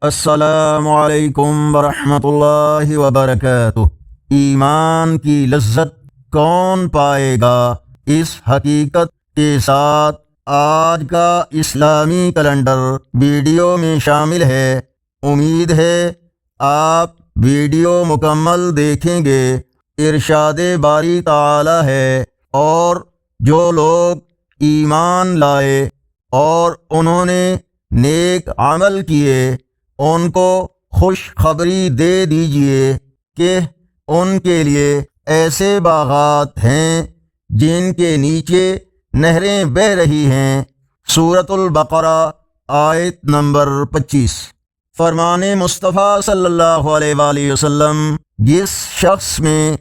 السلام علیکم ورحمۃ اللہ وبرکاتہ۔ ایمان کی لذت کون پائے گا؟ اس حقیقت کے ساتھ آج کا اسلامی کیلنڈر ویڈیو میں شامل ہے۔ امید ہے آپ ویڈیو مکمل دیکھیں گے۔ ارشاد باری تعالی ہے، اور جو لوگ ایمان لائے اور انہوں نے نیک عمل کیے ان کو خوشخبری دے دیجئے کہ ان کے لیے ایسے باغات ہیں جن کے نیچے نہریں بہہ رہی ہیں۔ سورۃ البقرہ آیت نمبر 25۔ فرمان مصطفیٰ صلی اللہ علیہ وآلہ وسلم، جس شخص میں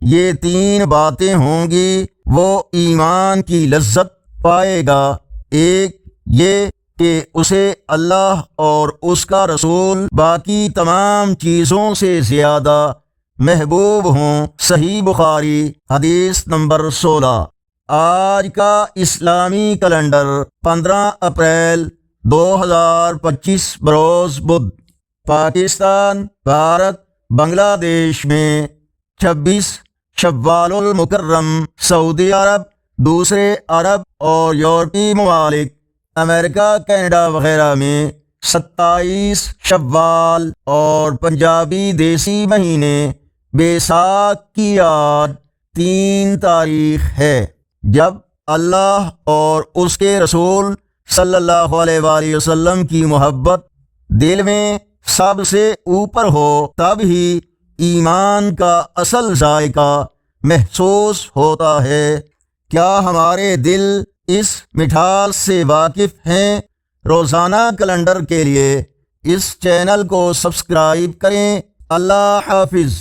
یہ 3 باتیں ہوں گی وہ ایمان کی لذت پائے گا۔ ایک یہ کہ اسے اللہ اور اس کا رسول باقی تمام چیزوں سے زیادہ محبوب ہوں۔ صحیح بخاری حدیث نمبر 16۔ آج کا اسلامی کیلنڈر 15 اپریل 2025 بروز بدھ، پاکستان، بھارت، بنگلہ دیش میں 26 شوال المکرم، سعودی عرب، دوسرے عرب اور یورپی ممالک، امریکہ، کینیڈا وغیرہ میں 27 شوال، اور پنجابی دیسی مہینے بیساکھ کی آج 3 تاریخ ہے، جب اللہ اور اس کے رسول صلی اللہ علیہ وآلہ وسلم کی محبت دل میں سب سے اوپر ہو، تب ہی ایمان کا اصل ذائقہ محسوس ہوتا ہے۔ کیا ہمارے دل اس مٹھاس سے واقف ہیں؟ روزانہ کیلنڈر کے لیے اس چینل کو سبسکرائب کریں۔ اللہ حافظ۔